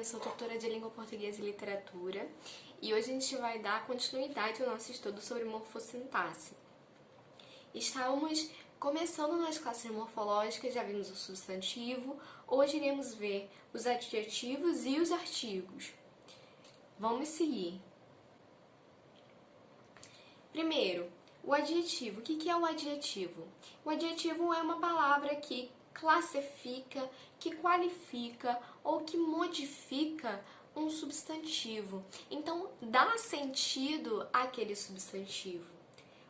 sou tutora de Língua Portuguesa e Literatura e hoje a gente vai dar continuidade ao nosso estudo sobre morfossintaxe. Estávamos começando nas classes morfológicas, já vimos o substantivo, hoje iremos ver os adjetivos e os artigos. Vamos seguir. Primeiro, o adjetivo. O que é o adjetivo? O adjetivo é uma palavra que classifica, que qualifica ou que modifica um substantivo. Então, dá sentido àquele substantivo.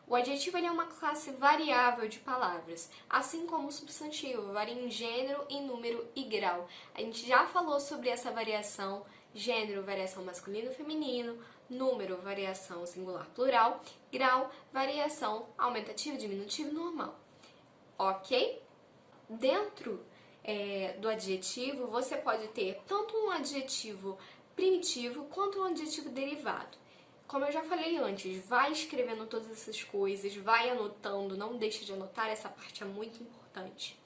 O adjetivo ele é uma classe variável de palavras, assim como o substantivo, varia em gênero, em número e grau. A gente já falou sobre essa variação, gênero, variação masculino e feminino, número, variação singular plural, grau, variação aumentativo, diminutivo e normal. Ok? Dentro do adjetivo, você pode ter tanto um adjetivo primitivo quanto um adjetivo derivado. Como eu já falei antes, vai escrevendo todas essas coisas, vai anotando, não deixe de anotar, essa parte é muito importante.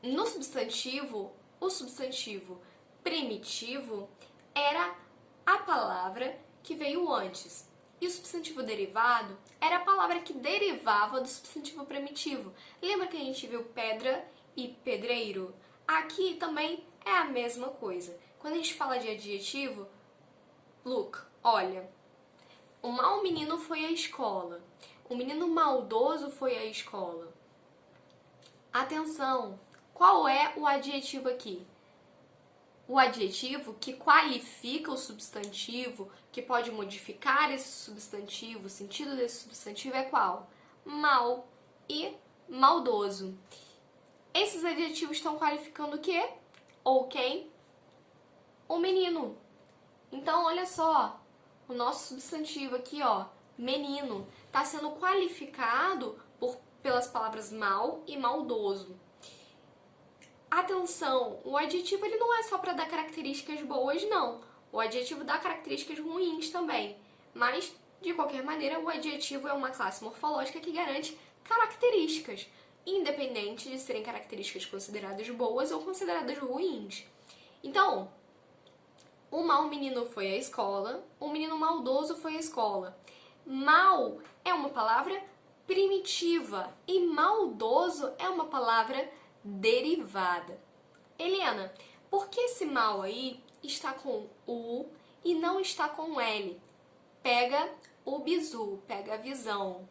No substantivo, o substantivo primitivo era a palavra que veio antes. E o substantivo derivado era a palavra que derivava do substantivo primitivo. Lembra que a gente viu pedra e pedreiro? Aqui também é a mesma coisa. Quando a gente fala de adjetivo, look, olha, o mau menino foi à escola. O menino maldoso foi à escola. Atenção, qual é o adjetivo aqui? O adjetivo que qualifica o substantivo, que pode modificar esse substantivo, o sentido desse substantivo é qual? Mau e maldoso. Esses adjetivos estão qualificando o quê? Ou quem? O menino. Então, olha só, o nosso substantivo aqui, ó, menino, está sendo qualificado pelas palavras mal e maldoso. Atenção, o adjetivo ele não é só para dar características boas, não. O adjetivo dá características ruins também. Mas, de qualquer maneira, o adjetivo é uma classe morfológica que garante características, independente de serem características consideradas boas ou consideradas ruins. Então, o mau menino foi à escola, o menino maldoso foi à escola. Mal é uma palavra primitiva e maldoso é uma palavra derivada. Helena, por que esse mal aí está com U e não está com L? Pega o bizu, pega a visão.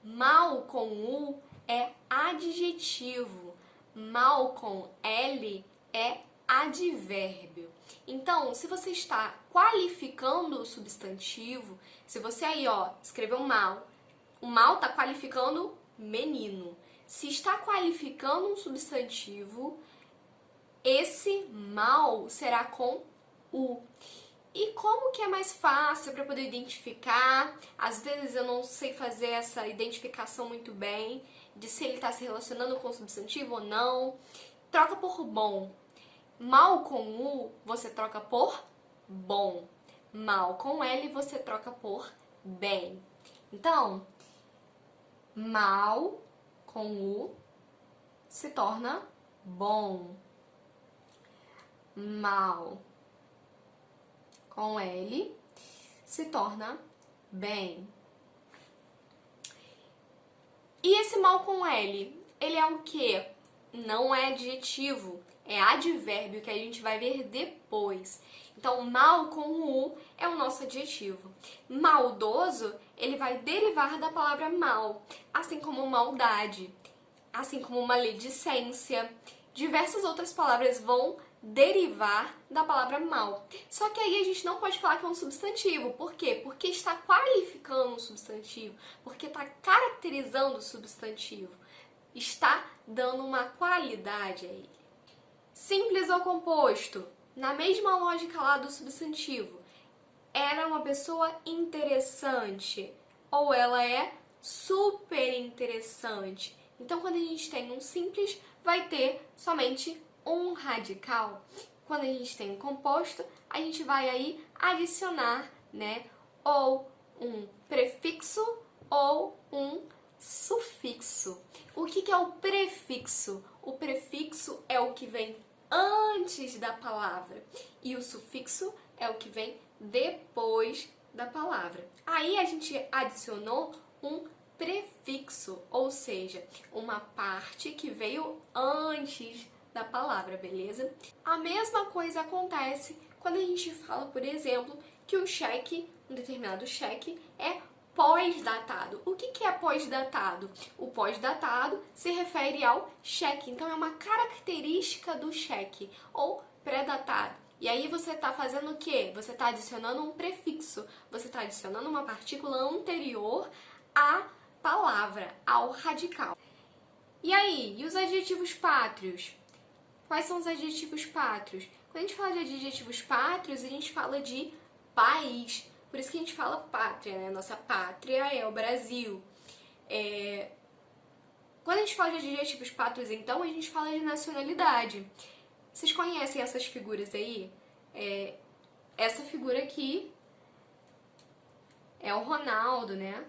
Mal com U é adjetivo, mal com L é advérbio. Então, se você está qualificando o substantivo, se você aí, ó, escreveu mal, o mal está qualificando menino. Se está qualificando um substantivo, esse mal será com U. E como que é mais fácil para poder identificar? Às vezes eu não sei fazer essa identificação muito bem, de se ele está se relacionando com o substantivo ou não. Troca por bom. Mal com U, você troca por bom. Mal com L, você troca por bem. Então, mal com U se torna bom. Mal com L se torna bem. E esse mal com L, ele é o quê? Não é adjetivo, é advérbio que a gente vai ver depois. Então, mal com U é o nosso adjetivo. Maldoso, ele vai derivar da palavra mal, assim como maldade, assim como maledicência. Diversas outras palavras vão derivar da palavra mal. Só que aí a gente não pode falar que é um substantivo. Por quê? Porque está qualificando um substantivo, porque está caracterizando o substantivo, está dando uma qualidade a ele. Simples ou composto, na mesma lógica lá do substantivo. Ela é uma pessoa interessante ou ela é super interessante. Então, quando a gente tem um simples, vai ter somente um radical. Quando a gente tem um composto, a gente vai aí adicionar, né, ou um prefixo ou um sufixo. O que é o prefixo? o prefixo é o que vem antes da palavra e o sufixo é o que vem depois da palavra. Aí a gente adicionou um prefixo, ou seja, uma parte que veio antes da palavra, beleza? A mesma coisa acontece quando a gente fala, por exemplo, que um cheque, um determinado cheque, é pós-datado. O que é pós-datado? O pós-datado se refere ao cheque, então é uma característica do cheque, ou pré-datado. E aí você está fazendo o quê? Você está adicionando um prefixo, você está adicionando uma partícula anterior à palavra, ao radical. E aí, e os adjetivos pátrios? Quais são os adjetivos pátrios? Quando a gente fala de adjetivos pátrios, a gente fala de país. Por isso que a gente fala pátria, né? Nossa pátria é o Brasil. Quando a gente fala de adjetivos pátrios, então, a gente fala de nacionalidade. Vocês conhecem essas figuras aí? Essa figura aqui é o Ronaldo, né?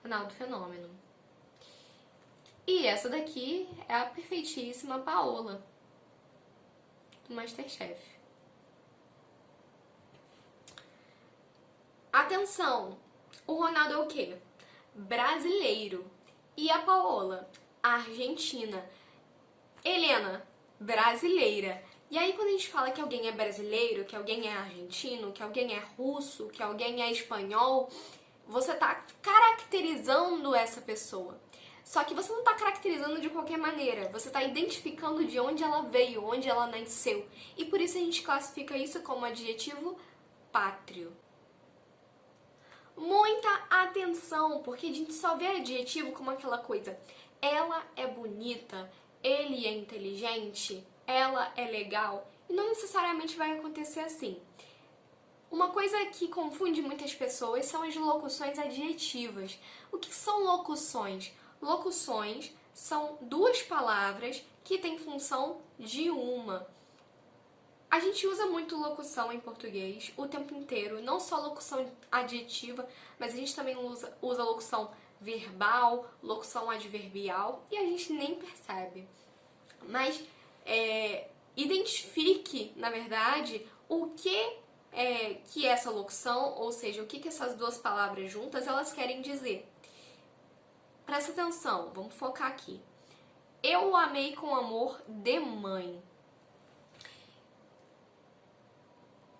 Ronaldo Fenômeno. E essa daqui é a perfeitíssima Paola, do MasterChef. Atenção! O Ronaldo é o quê? Brasileiro. E a Paola? Argentina. Helena? Brasileira. E aí quando a gente fala que alguém é brasileiro, que alguém é argentino, que alguém é russo, que alguém é espanhol, você está caracterizando essa pessoa. Só que você não está caracterizando de qualquer maneira, você está identificando de onde ela veio, onde ela nasceu. E por isso a gente classifica isso como adjetivo pátrio. Muita atenção, porque a gente só vê adjetivo como aquela coisa. Ela é bonita, ele é inteligente, ela é legal. E não necessariamente vai acontecer assim. Uma coisa que confunde muitas pessoas são as locuções adjetivas. O que são locuções? Locuções são duas palavras que têm função de uma. A gente usa muito locução em português o tempo inteiro, não só locução adjetiva, mas a gente também usa locução verbal, locução adverbial, e a gente nem percebe. Mas identifique, na verdade, o que é essa locução, ou seja, o que essas duas palavras juntas elas querem dizer. Presta atenção, vamos focar aqui. Eu o amei com amor de mãe.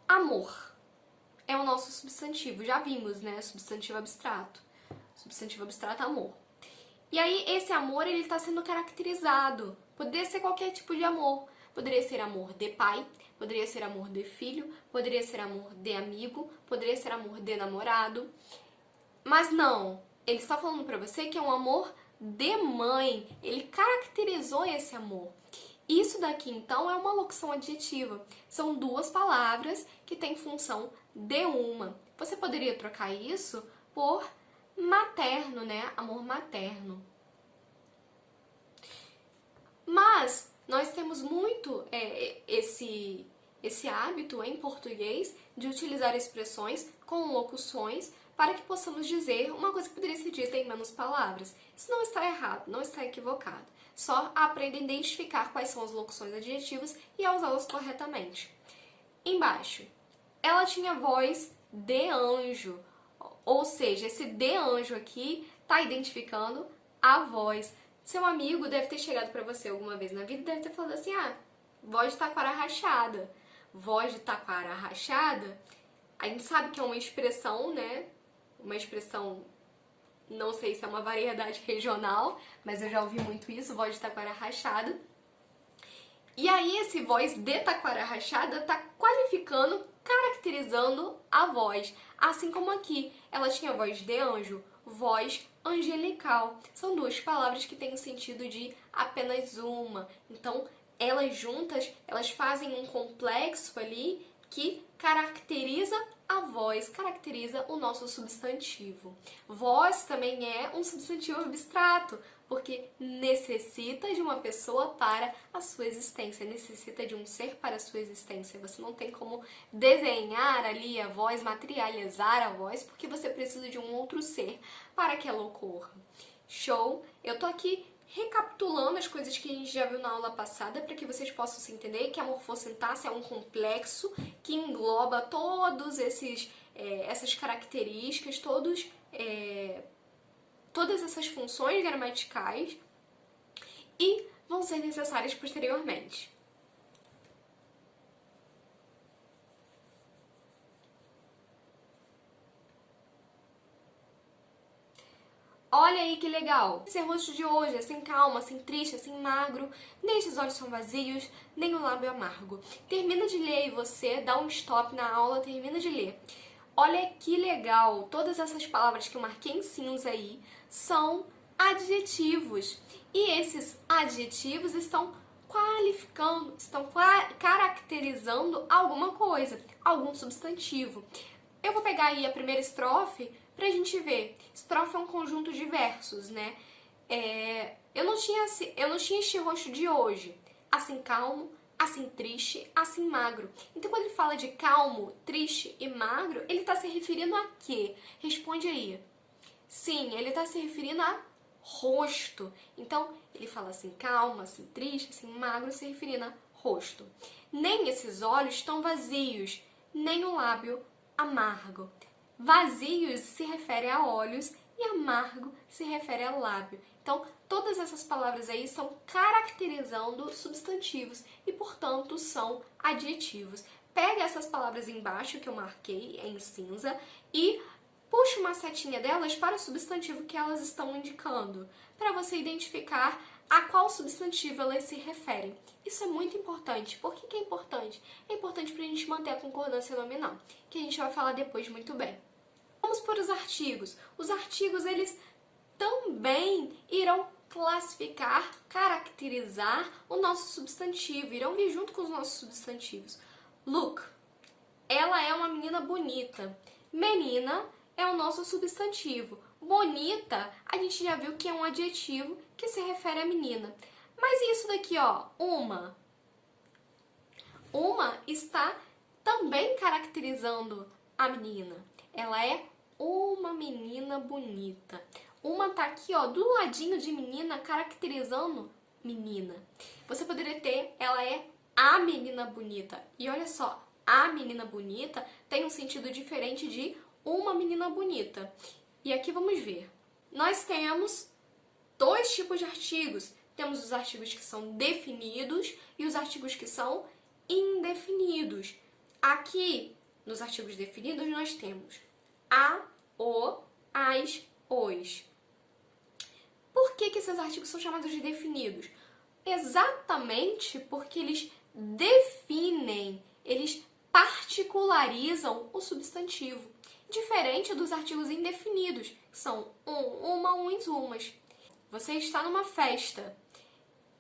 Amor é o nosso substantivo, já vimos, né? Substantivo abstrato. Substantivo abstrato, amor. E aí, esse amor, ele está sendo caracterizado. Poderia ser qualquer tipo de amor. Poderia ser amor de pai, poderia ser amor de filho, poderia ser amor de amigo, poderia ser amor de namorado. Mas não, ele está falando pra você que é um amor de mãe. Ele caracterizou esse amor. Isso daqui, então, é uma locução adjetiva. São duas palavras que têm função de uma. Você poderia trocar isso por materno, né? Amor materno. Mas nós temos muito esse hábito em português de utilizar expressões com locuções para que possamos dizer uma coisa que poderia ser dita em menos palavras. Isso não está errado, não está equivocado. Só aprenda a identificar quais são as locuções adjetivas e a usá-las corretamente. Embaixo, ela tinha voz de anjo, ou seja, esse de anjo aqui está identificando a voz. Seu amigo deve ter chegado para você alguma vez na vida e deve ter falado assim, voz de taquara rachada. Voz de taquara rachada, a gente sabe que é uma expressão, né? Uma expressão, não sei se é uma variedade regional, mas eu já ouvi muito isso, voz de taquara rachada. E aí esse voz de taquara rachada está qualificando, caracterizando a voz. Assim como aqui, ela tinha voz de anjo, voz angelical. São duas palavras que têm o sentido de apenas uma. Então, elas juntas, elas fazem um complexo ali que caracteriza a voz, caracteriza o nosso substantivo. Voz também é um substantivo abstrato, porque necessita de uma pessoa para a sua existência, necessita de um ser para a sua existência. Você não tem como desenhar ali a voz, materializar a voz, porque você precisa de um outro ser para que ela ocorra. Show? Eu tô aqui recapitulando as coisas que a gente já viu na aula passada, para que vocês possam se entender que a morfossintaxe é um complexo que engloba todos essas características, todas essas funções gramaticais e vão ser necessárias posteriormente. Olha aí que legal! Esse rosto de hoje é sem calma, sem triste, sem magro, nem esses olhos são vazios, nem o lábio amargo. Termina de ler aí você, dá um stop na aula, termina de ler. Olha que legal! Todas essas palavras que eu marquei em cinza aí são adjetivos. E esses adjetivos estão qualificando, estão caracterizando alguma coisa, algum substantivo. Eu vou pegar aí a primeira estrofe pra gente ver. Estrofe é um conjunto de versos, né? Eu não tinha este rosto de hoje. Assim calmo, assim triste, assim magro. Então, quando ele fala de calmo, triste e magro, ele tá se referindo a quê? Responde aí. Sim, ele tá se referindo a rosto. Então, ele fala assim calmo, assim triste, assim magro, se referindo a rosto. Nem esses olhos estão vazios, nem o lábio amargo. Vazios se refere a olhos e amargo se refere a lábio. Então, todas essas palavras aí são caracterizando substantivos e, portanto, são adjetivos. Pega essas palavras embaixo que eu marquei em cinza e puxa uma setinha delas para o substantivo que elas estão indicando, para você identificar a qual substantivo elas se referem. Isso é muito importante. Por que é importante? É importante para a gente manter a concordância nominal, que a gente vai falar depois muito bem. Vamos para os artigos. Os artigos, eles também irão classificar, caracterizar o nosso substantivo, irão vir junto com os nossos substantivos. Look, ela é uma menina bonita. Menina é o nosso substantivo. Bonita, a gente já viu que é um adjetivo que se refere à menina. Mas isso daqui, ó, uma. Uma está também caracterizando a menina. Ela é uma menina bonita. Uma tá aqui, ó, do ladinho de menina, caracterizando menina. Você poderia ter, ela é a menina bonita. E olha só, a menina bonita tem um sentido diferente de uma menina bonita. E aqui vamos ver. Nós temos dois tipos de artigos. Temos os artigos que são definidos e os artigos que são indefinidos. Aqui, nos artigos definidos, nós temos a, o, as, os. Por que esses artigos são chamados de definidos? Exatamente porque eles definem, eles particularizam o substantivo. Diferente dos artigos indefinidos, que são uma, uns, umas. Você está numa festa,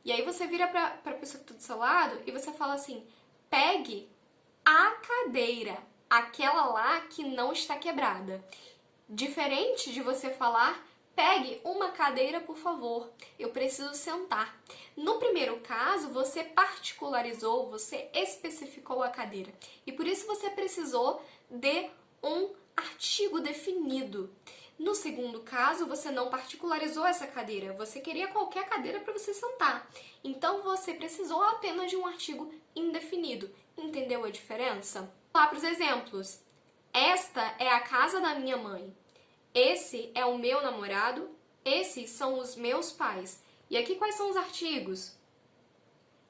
e aí você vira para a pessoa que está do seu lado e você fala assim, pegue a cadeira, aquela lá que não está quebrada. Diferente de você falar, pegue uma cadeira, por favor, eu preciso sentar. No primeiro caso, você particularizou, você especificou a cadeira. E por isso você precisou de um artigo definido. No segundo caso, você não particularizou essa cadeira, você queria qualquer cadeira para você sentar. Então, você precisou apenas de um artigo indefinido. Entendeu a diferença? Lá para os exemplos. Esta é a casa da minha mãe. Esse é o meu namorado. Esses são os meus pais. E aqui quais são os artigos?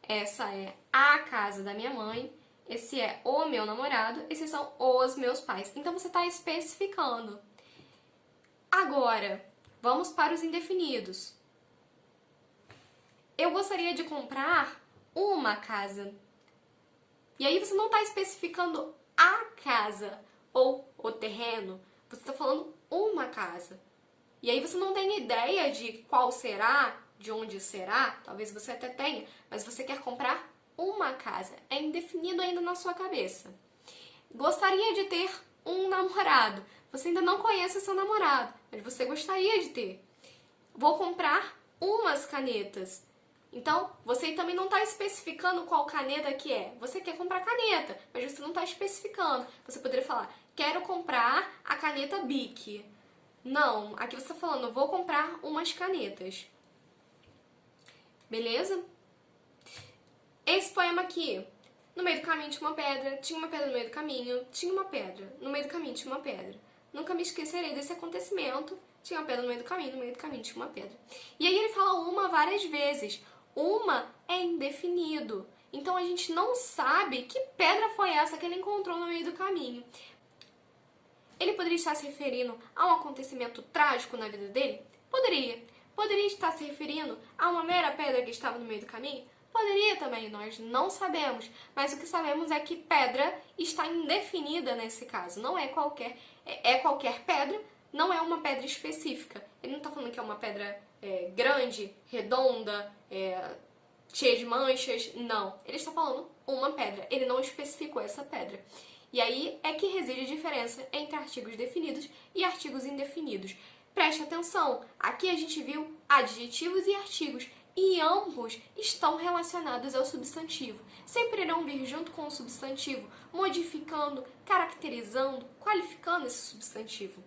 Essa é a casa da minha mãe. Esse é o meu namorado. Esses são os meus pais. Então, você está especificando. Agora, vamos para os indefinidos. Eu gostaria de comprar uma casa. E aí você não está especificando a casa ou o terreno. Você está falando uma casa. E aí você não tem ideia de qual será, de onde será. Talvez você até tenha, mas você quer comprar uma casa. É indefinido ainda na sua cabeça. Gostaria de ter um namorado. Você ainda não conhece o seu namorado, mas você gostaria de ter. Vou comprar umas canetas. Então, você também não está especificando qual caneta que é. Você quer comprar caneta, mas você não está especificando. Você poderia falar, quero comprar a caneta Bic. Não, aqui você está falando, vou comprar umas canetas. Beleza? Esse poema aqui, no meio do caminho tinha uma pedra no meio do caminho, tinha uma pedra, no meio do caminho tinha uma pedra. Nunca me esquecerei desse acontecimento, tinha uma pedra no meio do caminho, no meio do caminho tinha uma pedra. E aí ele fala uma várias vezes. Uma é indefinido. Então a gente não sabe que pedra foi essa que ele encontrou no meio do caminho. Ele poderia estar se referindo a um acontecimento trágico na vida dele? Poderia. Poderia estar se referindo a uma mera pedra que estava no meio do caminho? Poderia também, nós não sabemos. Mas o que sabemos é que pedra está indefinida nesse caso. Não é qualquer, é qualquer pedra, não é uma pedra específica. Ele não está falando que é uma pedra grande, redonda, cheia de manchas. Não. Ele está falando uma pedra. Ele não especificou essa pedra. E aí é que reside a diferença entre artigos definidos e artigos indefinidos. Preste atenção, aqui a gente viu adjetivos e artigos, e ambos estão relacionados ao substantivo. Sempre irão vir junto com o substantivo, modificando, caracterizando, qualificando esse substantivo.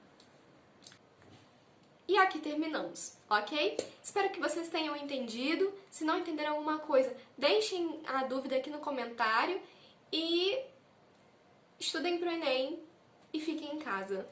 E aqui terminamos, ok? Espero que vocês tenham entendido. Se não entenderam alguma coisa, deixem a dúvida aqui no comentário e estudem pro Enem e fiquem em casa.